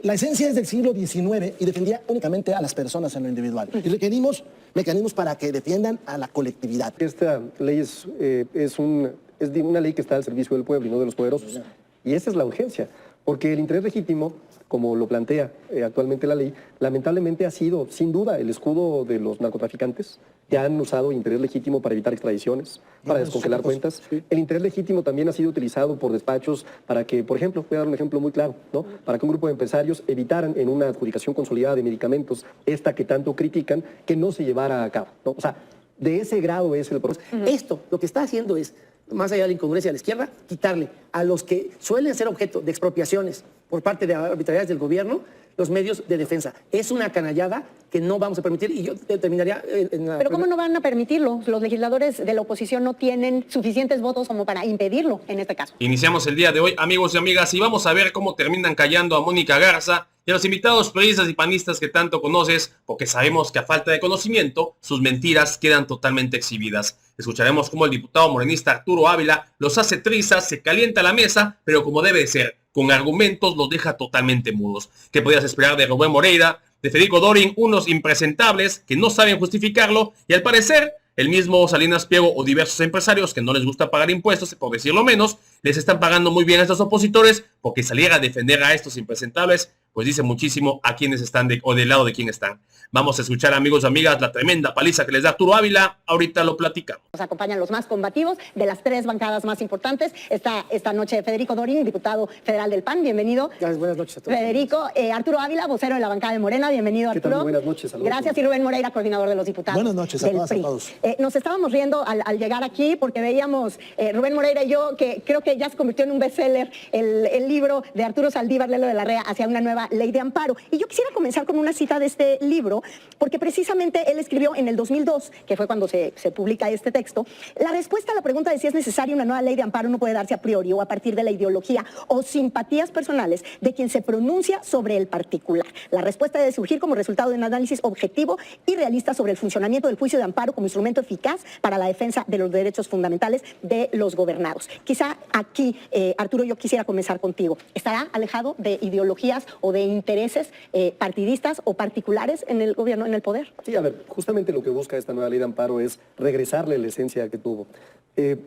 La esencia es del siglo XIX y defendía únicamente a las personas en lo individual. Y requerimos mecanismos para que defiendan a la colectividad. Esta ley es una ley que está al servicio del pueblo y no de los poderosos. Y esa es la urgencia, porque el interés legítimo, como lo plantea actualmente la ley, lamentablemente ha sido, sin duda, el escudo de los narcotraficantes que han usado interés legítimo para evitar extradiciones, para descongelar cuentas. El interés legítimo también ha sido utilizado por despachos para que, por ejemplo, voy a dar un ejemplo muy claro, ¿no? Para que un grupo de empresarios evitaran en una adjudicación consolidada de medicamentos, esta que tanto critican, que no se llevara a cabo, ¿no? O sea, de ese grado es el proceso. Esto lo que está haciendo es, más allá de la incongruencia de la izquierda, quitarle a los que suelen ser objeto de expropiaciones por parte de arbitrariedades del gobierno los medios de defensa. Es una canallada que no vamos a permitir y yo terminaría en la... Pero ¿cómo no van a permitirlo? Los legisladores de la oposición no tienen suficientes votos como para impedirlo en este caso. Iniciamos el día de hoy, amigos y amigas, y vamos a ver cómo terminan callando a Mónica Garza y a los invitados periodistas y panistas que tanto conoces, porque sabemos que a falta de conocimiento, sus mentiras quedan totalmente exhibidas. Escucharemos cómo el diputado morenista Arturo Ávila los hace trizas, se calienta la mesa, pero como debe de ser, con argumentos los deja totalmente mudos. ¿Qué podías esperar de Rubén Moreira, de Federico Dorin, unos impresentables que no saben justificarlo, y al parecer el mismo Salinas Pliego o diversos empresarios que no les gusta pagar impuestos, por decirlo menos, les están pagando muy bien a estos opositores, porque salir a defender a estos impresentables, pues dice muchísimo a quienes están o del lado de quién están. Vamos a escuchar, amigos y amigas, la tremenda paliza que les da Arturo Ávila. Ahorita lo platicamos. Nos acompañan los más combativos de las tres bancadas más importantes. Está esta noche Federico Dorin, diputado federal del PAN. Bienvenido. Gracias, buenas noches a todos. Federico, Arturo Ávila, vocero de la bancada de Morena. Bienvenido, Arturo. ¿Qué tal? Buenas noches. Saludos. Gracias. Y Rubén Moreira, coordinador de los diputados. Buenas noches a todas y a todos. Nos estábamos riendo al llegar aquí porque veíamos, Rubén Moreira y yo, que creo que ya se convirtió en un bestseller el libro de Arturo Saldívar, Lelo de la Rea, hacia una nueva ley de amparo. Y yo quisiera comenzar con una cita de este libro, porque precisamente él escribió en el 2002, que fue cuando se publica este texto, la respuesta a la pregunta de si es necesaria una nueva ley de amparo no puede darse a priori o a partir de la ideología o simpatías personales de quien se pronuncia sobre el particular. La respuesta debe surgir como resultado de un análisis objetivo y realista sobre el funcionamiento del juicio de amparo como instrumento eficaz para la defensa de los derechos fundamentales de los gobernados. Quizá aquí, Arturo, yo quisiera comenzar contigo. ¿Estará alejado de ideologías o de intereses partidistas o particulares en el gobierno, en el poder? Sí, a ver, justamente lo que busca esta nueva ley de amparo es regresarle la esencia que tuvo.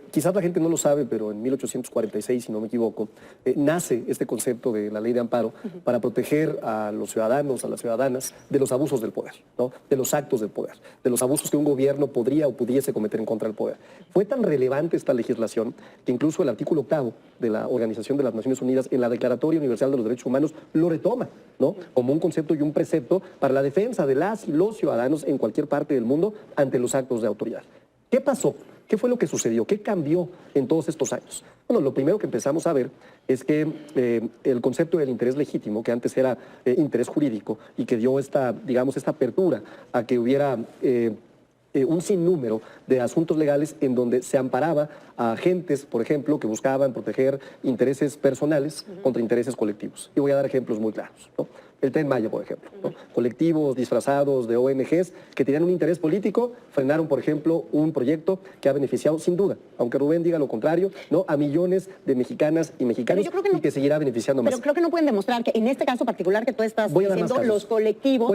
Quizás la gente no lo sabe, pero en 1846, si no me equivoco, nace este concepto de la ley de amparo para proteger a los ciudadanos, a las ciudadanas, de los abusos del poder, ¿no? De los actos del poder, de los abusos que un gobierno podría o pudiese cometer en contra del poder. Fue tan relevante esta legislación que incluso el artículo 8 de la Organización de las Naciones Unidas en la Declaratoria Universal de los Derechos Humanos lo retoma, ¿no? Como un concepto y un precepto para la defensa de las y los ciudadanos en cualquier parte del mundo ante los actos de autoridad. ¿Qué pasó? ¿Qué fue lo que sucedió? ¿Qué cambió en todos estos años? Bueno, lo primero que empezamos a ver es que el concepto del interés legítimo, que antes era interés jurídico y que dio esta, digamos, esta apertura a que hubiera un sinnúmero de asuntos legales en donde se amparaba a agentes, por ejemplo, que buscaban proteger intereses personales contra intereses colectivos. Y voy a dar ejemplos muy claros, ¿no? El Tren Maya, por ejemplo, ¿no? Colectivos disfrazados de ONGs que tenían un interés político, frenaron, por ejemplo, un proyecto que ha beneficiado, sin duda, aunque Rubén diga lo contrario, ¿no? A millones de mexicanas y mexicanos y que seguirá beneficiando más. Pero creo que no pueden demostrar que en este caso particular que tú estás diciendo, los colectivos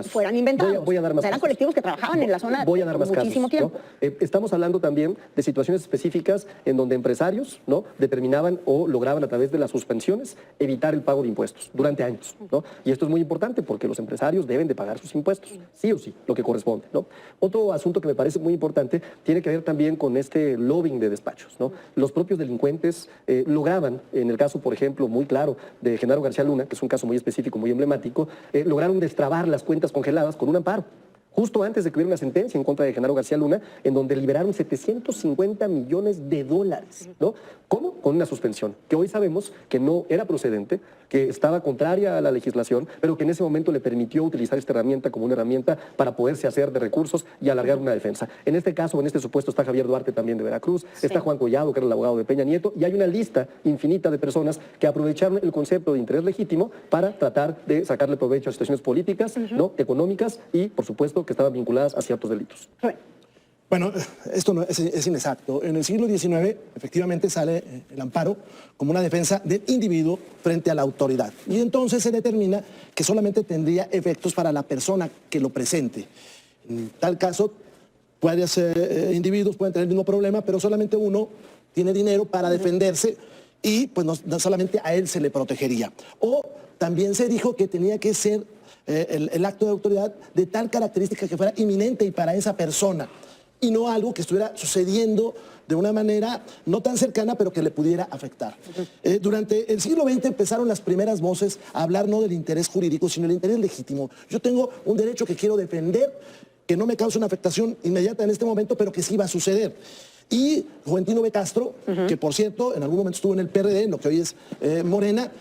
fueran inventados. Voy a dar más eran casos. colectivos que trabajaban en la zona muchísimo tiempo. ¿No? Estamos hablando también de situaciones específicas en donde empresarios, ¿no? Determinaban o lograban a través de las suspensiones evitar el pago de impuestos durante años, ¿no? Y esto es muy importante porque los empresarios deben de pagar sus impuestos, sí o sí, lo que corresponde, ¿no? Otro asunto que me parece muy importante tiene que ver también con este lobbying de despachos, ¿no? Los propios delincuentes lograban, en el caso, por ejemplo, muy claro de Genaro García Luna, que es un caso muy específico, muy emblemático, lograron destrabar las cuentas congeladas con un amparo. Justo antes de que hubiera una sentencia en contra de Genaro García Luna, en donde liberaron 750 millones de dólares, ¿no? ¿Cómo? Con una suspensión, que hoy sabemos que no era procedente, que estaba contraria a la legislación, pero que en ese momento le permitió utilizar esta herramienta como una herramienta para poderse hacer de recursos y alargar una defensa. En este caso, en este supuesto, está Javier Duarte también de Veracruz, está Juan Collado, que era el abogado de Peña Nieto, y hay una lista infinita de personas que aprovecharon el concepto de interés legítimo para tratar de sacarle provecho a situaciones políticas, ¿no? Económicas y, por supuesto, que estaban vinculadas a ciertos delitos. Bueno, esto no, es inexacto. En el siglo XIX, efectivamente, sale el amparo como una defensa del individuo frente a la autoridad. Y entonces se determina que solamente tendría efectos para la persona que lo presente. En tal caso, individuos pueden tener el mismo problema, pero solamente uno tiene dinero para defenderse y pues no solamente a él se le protegería. O también se dijo que tenía que ser el acto de autoridad de tal característica que fuera inminente y para esa persona, y no algo que estuviera sucediendo de una manera no tan cercana, pero que le pudiera afectar. Durante el siglo XX empezaron las primeras voces a hablar no del interés jurídico, sino del interés legítimo. Yo tengo un derecho que quiero defender, que no me causa una afectación inmediata en este momento, pero que sí va a suceder. Y Juventino B. Castro, que por cierto en algún momento estuvo en el PRD, en lo que hoy es Morena,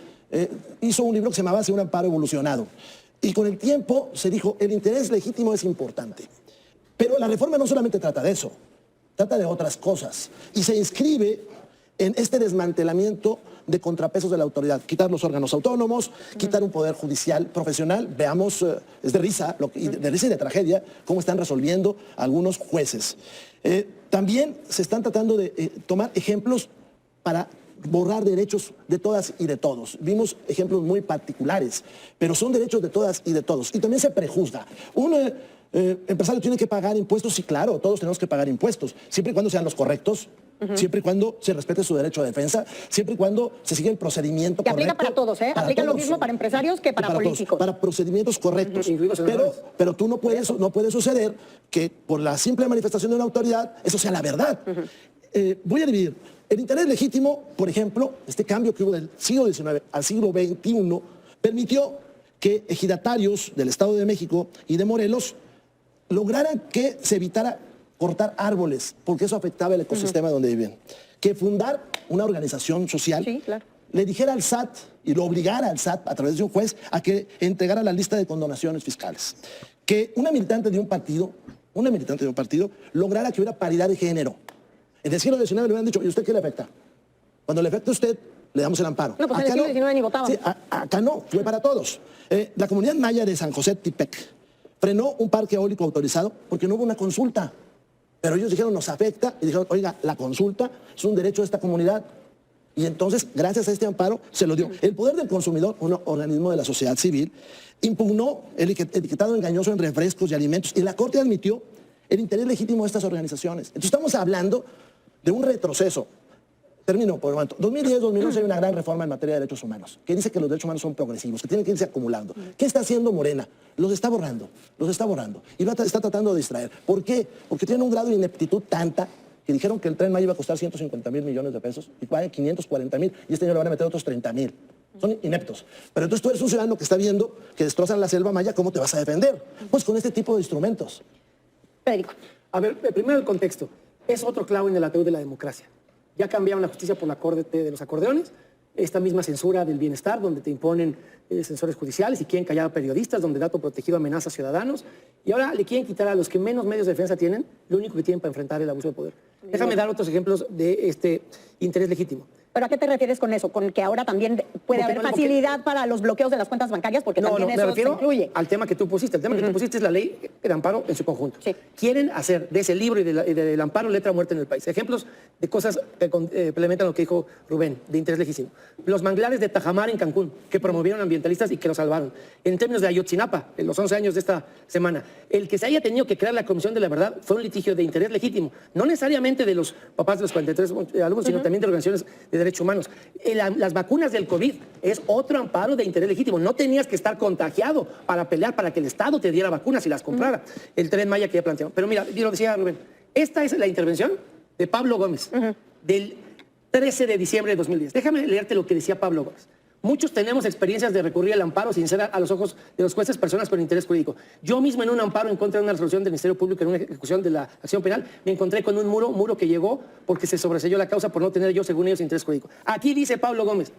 hizo un libro que se llamaba Hacia un amparo evolucionado. Y con el tiempo se dijo, el interés legítimo es importante. Pero la reforma no solamente trata de eso, trata de otras cosas. Y se inscribe en este desmantelamiento de contrapesos de la autoridad. Quitar los órganos autónomos, quitar un poder judicial profesional. Veamos, es de risa, de risa y de tragedia, cómo están resolviendo algunos jueces. También se están tratando de tomar ejemplos para borrar derechos de todas y de todos. Vimos ejemplos muy particulares, pero son derechos de todas y de todos. Y también se prejuzga. Un empresario tiene que pagar impuestos, sí, claro, todos tenemos que pagar impuestos, siempre y cuando sean los correctos, siempre y cuando se respete su derecho de defensa, siempre y cuando se siga el procedimiento que correcto. aplica para todos, ¿eh? Aplica lo mismo para empresarios que para políticos. Todos, para procedimientos correctos. Pero tú no puede suceder que por la simple manifestación de una autoridad eso sea la verdad. Voy a dividir. El interés legítimo, por ejemplo, este cambio que hubo del siglo XIX al siglo XXI, permitió que ejidatarios del Estado de México y de Morelos lograran que se evitara cortar árboles, porque eso afectaba el ecosistema donde vivían. Que fundar una organización social, sí, claro, le dijera al SAT y lo obligara al SAT a través de un juez a que entregara la lista de condonaciones fiscales. Que una militante de un partido lograra que hubiera paridad de género. En el siglo XIX le hubieran dicho, ¿y usted qué le afecta? Cuando le afecta a usted, le damos el amparo. No, pues en el siglo XIX ni votaban. Sí, acá no, fue para todos. La comunidad maya de San José Tipec frenó un parque eólico autorizado porque no hubo una consulta. Pero ellos dijeron, nos afecta, y dijeron, oiga, la consulta es un derecho de esta comunidad. Y entonces, gracias a este amparo, se lo dio. El Poder del Consumidor, un organismo de la sociedad civil, impugnó el etiquetado engañoso en refrescos y alimentos, y la Corte admitió el interés legítimo de estas organizaciones. Entonces estamos hablando de un retroceso. Termino por el momento. 2010-2011 hay una gran reforma en materia de derechos humanos, que dice que los derechos humanos son progresivos, que tienen que irse acumulando. ¿Qué está haciendo Morena? Los está borrando. Y está tratando de distraer. ¿Por qué? Porque tienen un grado de ineptitud tanta que dijeron que el Tren Maya iba a costar 150,000 millones de pesos y pagan 540,000 y este año le van a meter otros 30,000. Son ineptos. Pero entonces tú eres un ciudadano que está viendo que destrozan la selva maya, ¿cómo te vas a defender? Pues con este tipo de instrumentos. Federico. A ver, primero el contexto. Es otro clavo en el ataúd de la democracia. Ya cambiaron la justicia por la corte de los acordeones, esta misma censura del bienestar, donde te imponen censores judiciales y quieren callar a periodistas, donde dato protegido amenaza a ciudadanos, y ahora le quieren quitar a los que menos medios de defensa tienen, lo único que tienen para enfrentar el abuso de poder. Déjame dar otros ejemplos de este interés legítimo. ¿Pero a qué te refieres con eso? ¿Con que ahora también puede haber facilidad para los bloqueos de las cuentas bancarias? Porque también eso se incluye. Al tema que tú pusiste. El tema que tú pusiste es la ley de amparo en su conjunto. Sí. Quieren hacer de ese libro y del amparo letra muerta en el país. Ejemplos de cosas que complementan lo que dijo Rubén, de interés legítimo. Los manglares de Tajamar en Cancún, que promovieron ambientalistas y que lo salvaron. En términos de Ayotzinapa, en los 11 años de esta semana, el que se haya tenido que crear la Comisión de la Verdad fue un litigio de interés legítimo. No necesariamente de los papás de los 43 alumnos, sino también de organizaciones de derechos humanos. Las vacunas del COVID es otro amparo de interés legítimo. No tenías que estar contagiado para pelear para que el Estado te diera vacunas y las comprara. El Tren Maya que ya planteamos. Pero mira, lo decía Rubén, esta es la intervención de Pablo Gómez del 13 de diciembre de 2010. Déjame leerte lo que decía Pablo Gómez. Muchos tenemos experiencias de recurrir al amparo sin ser a los ojos de los jueces personas con interés jurídico. Yo mismo en un amparo en contra de una resolución del Ministerio Público en una ejecución de la acción penal, me encontré con un muro que llegó porque se sobreseyó la causa por no tener yo, según ellos, interés jurídico. Aquí dice Pablo Gómez,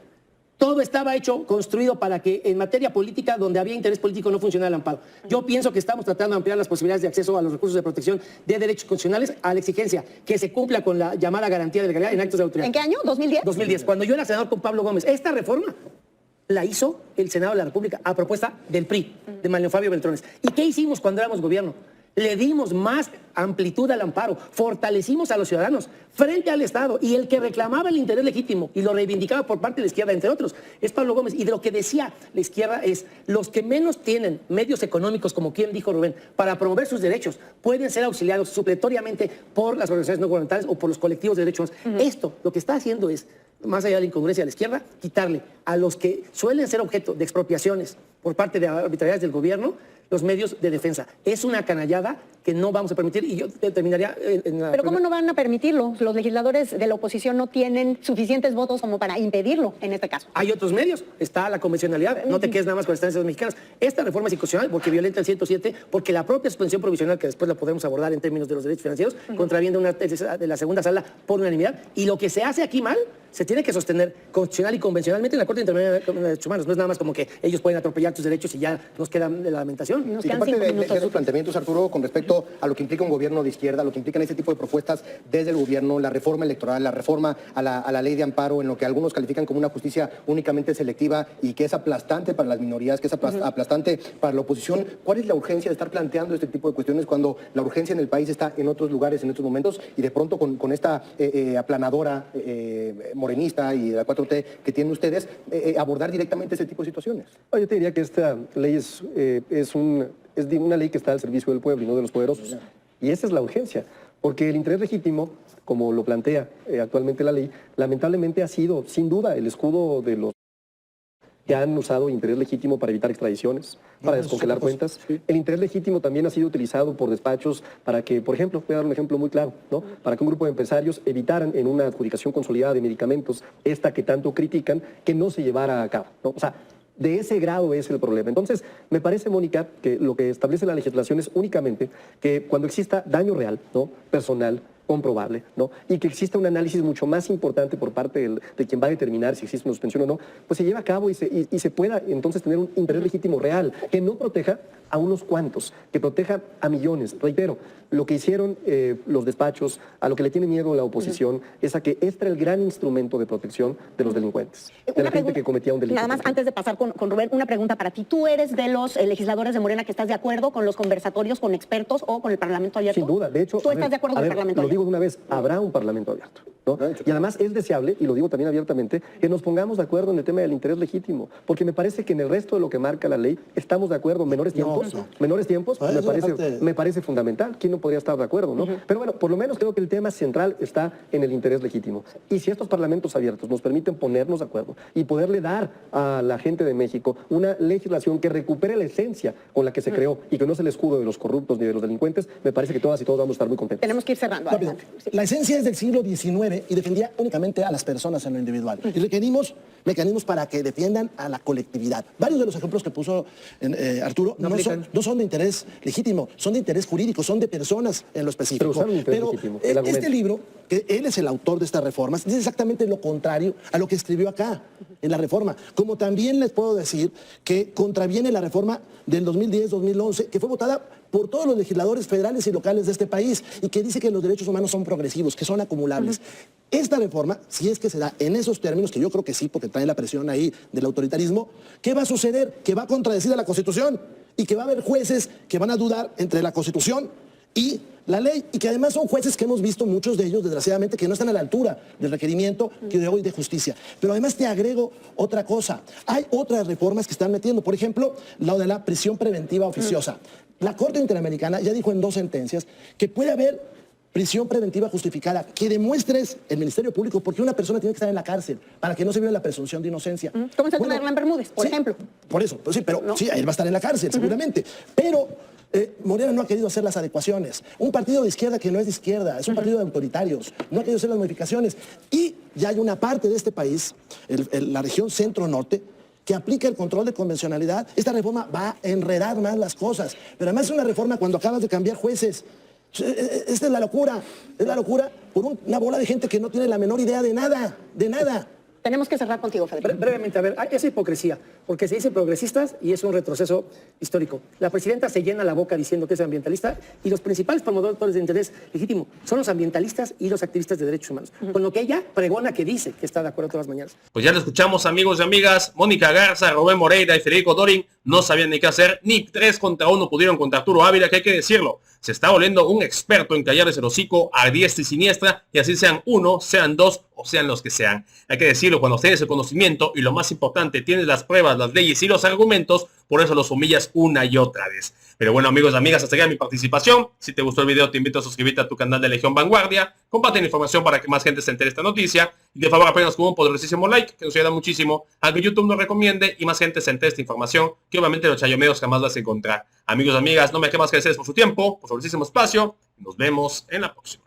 todo estaba construido para que en materia política, donde había interés político, no funcionara el amparo. Yo pienso que estamos tratando de ampliar las posibilidades de acceso a los recursos de protección de derechos constitucionales a la exigencia que se cumpla con la llamada garantía de legalidad en actos de autoridad. ¿En qué año? ¿2010? 2010, cuando yo era senador con Pablo Gómez. Esta reforma la hizo el Senado de la República a propuesta del PRI, de Manuel Fabio Beltrones. ¿Y qué hicimos cuando éramos gobierno? le dimos más amplitud al amparo, fortalecimos a los ciudadanos frente al Estado, y el que reclamaba el interés legítimo y lo reivindicaba por parte de la izquierda, entre otros, es Pablo Gómez. Y de lo que decía la izquierda es, los que menos tienen medios económicos, como quien dijo Rubén, para promover sus derechos, pueden ser auxiliados supletoriamente por las organizaciones no gubernamentales o por los colectivos de derechos humanos. Esto lo que está haciendo es, más allá de la incongruencia de la izquierda, quitarle a los que suelen ser objeto de expropiaciones por parte de arbitrariedades del gobierno los medios de defensa. Es una canallada que no vamos a permitir, y yo terminaría en la... Pero ¿cómo no van a permitirlo? Los legisladores de la oposición no tienen suficientes votos como para impedirlo en este caso. Hay otros medios, está la convencionalidad, no te quedes nada más con las instancias mexicanas. Esta reforma es inconstitucional porque violenta el 107, porque la propia suspensión provisional, que después la podremos abordar en términos de los derechos financieros, contraviene una de la segunda sala por unanimidad, y lo que se hace aquí mal se tiene que sostener constitucional y convencionalmente en la Corte Interamericana de Derechos Humanos. No es nada más como que ellos pueden atropellar tus derechos y ya nos queda de la lamentación. Nos Y quedan aparte 5 de minutos. esos planteamientos, Arturo, con respecto a lo que implica un gobierno de izquierda, lo que implican este tipo de propuestas desde el gobierno, la reforma electoral, la reforma a la ley de amparo, en lo que algunos califican como una justicia únicamente selectiva y que es aplastante para las minorías, que es aplastante para la oposición. ¿Cuál es la urgencia de estar planteando este tipo de cuestiones cuando la urgencia en el país está en otros lugares, en estos momentos, y de pronto con esta aplanadora morenista y de la 4T que tienen ustedes, abordar directamente ese tipo de situaciones? Yo te diría que esta ley es una ley que está al servicio del pueblo y no de los poderosos. Y esa es la urgencia, porque el interés legítimo, como lo plantea actualmente la ley, lamentablemente ha sido, sin duda, el escudo de los que han usado interés legítimo para evitar extradiciones, para descongelar cuentas. El interés legítimo también ha sido utilizado por despachos para que, por ejemplo, voy a dar un ejemplo muy claro, ¿no? Para que un grupo de empresarios evitaran en una adjudicación consolidada de medicamentos, esta que tanto critican, que no se llevara a cabo, ¿no? O sea, de ese grado es el problema. Entonces, me parece, Mónica, que lo que establece la legislación es únicamente que cuando exista daño real, ¿no?, personal, comprobable, ¿no?, y que exista un análisis mucho más importante por parte de quien va a determinar si existe una suspensión o no, pues se lleva a cabo y se pueda entonces tener un interés legítimo real, que no proteja a unos cuantos, que proteja a millones. Reitero, lo que hicieron los despachos, a lo que le tiene miedo la oposición, es a que este era el gran instrumento de protección de los delincuentes, de la gente que cometía un delito. Nada más, antes de pasar con Rubén, una pregunta para ti. ¿Tú eres de los legisladores de Morena que estás de acuerdo con los conversatorios con expertos o con el Parlamento abierto? Sin duda, de hecho... ¿Tú estás de acuerdo con el Parlamento Lo abierto? digo de una vez, habrá un Parlamento abierto, ¿no? Y además es deseable, y lo digo también abiertamente, que nos pongamos de acuerdo en el tema del interés legítimo, porque me parece que en el resto de lo que marca la ley estamos de acuerdo. Menores tiempos, me parece fundamental. ¿Quién no podría estar de acuerdo, no? Pero bueno, por lo menos creo que el tema central está en el interés legítimo. Y si estos parlamentos abiertos nos permiten ponernos de acuerdo y poderle dar a la gente de México una legislación que recupere la esencia con la que se creó y que no es el escudo de los corruptos ni de los delincuentes, me parece que todas y todos vamos a estar muy contentos. Tenemos que ir cerrando. Rápido. Adelante. Sí. La esencia es del siglo XIX y defendía únicamente a las personas en lo individual. Y requerimos mecanismos para que defiendan a la colectividad. Varios de los ejemplos que puso Arturo no son de interés legítimo, son de interés jurídico, son de personas en lo específico. Pero usaron interés legítimo, el argumento. Este libro, que él es el autor de estas reformas, dice exactamente lo contrario a lo que escribió acá en la reforma. Como también les puedo decir que contraviene la reforma del 2010-2011, que fue votada por todos los legisladores federales y locales de este país y que dice que los derechos humanos son progresivos, que son acumulables. Esta reforma, si es que se da en esos términos, que yo creo que sí, porque trae la presión ahí del autoritarismo, ¿qué va a suceder? Que va a contradecir a la Constitución y que va a haber jueces que van a dudar entre la Constitución y la ley, y que además son jueces que hemos visto, muchos de ellos, desgraciadamente, que no están a la altura del requerimiento que de hoy de justicia. Pero además te agrego otra cosa. Hay otras reformas que están metiendo, por ejemplo, lo de la prisión preventiva oficiosa. La Corte Interamericana ya dijo en 2 sentencias que puede haber prisión preventiva justificada, que demuestres el Ministerio Público porque una persona tiene que estar en la cárcel para que no se viole la presunción de inocencia. ¿Cómo está el tema de Hernán Bermúdez, por ejemplo? Por eso, pues sí, pero sí, él va a estar en la cárcel, seguramente. Pero Morena no ha querido hacer las adecuaciones. Un partido de izquierda que no es de izquierda, es un partido de autoritarios, no ha querido hacer las modificaciones. Y ya hay una parte de este país, la región centro-norte, que aplica el control de convencionalidad. Esta reforma va a enredar más las cosas. Pero además es una reforma cuando acabas de cambiar jueces. Esta es la locura por una bola de gente que no tiene la menor idea de nada, de nada. Tenemos que cerrar contigo, Federico. Brevemente, a ver, hay esa hipocresía. porque se dice progresistas y es un retroceso histórico. La presidenta se llena la boca diciendo que es ambientalista y los principales promotores de interés legítimo son los ambientalistas y los activistas de derechos humanos, con lo que ella pregona que dice que está de acuerdo todas las mañanas. Pues ya lo escuchamos, amigos y amigas. Mónica Garza, Rubén Moreira y Federico Dorin no sabían ni qué hacer, ni 3 contra 1 pudieron contra Arturo Ávila, que hay que decirlo, se está volviendo un experto en callarles el hocico a diestra y siniestra, y así sean 1, sean 2 o sean los que sean. Hay que decirlo, cuando tienes el conocimiento y lo más importante, tienes las pruebas, las leyes y los argumentos, por eso los humillas una y otra vez. Pero bueno, amigos y amigas, hasta aquí mi participación. Si te gustó el video, te invito a suscribirte a tu canal de Legión Vanguardia. Comparte la información para que más gente se entere de esta noticia. Y de favor, apenas con un poderosísimo like, que nos ayuda muchísimo a que YouTube nos recomiende y más gente se entere de esta información, que obviamente los chayomeos jamás vas a encontrar. Amigos y amigas, no me queda más que agradecerles por su tiempo, por su poderosísimo espacio. Nos vemos en la próxima.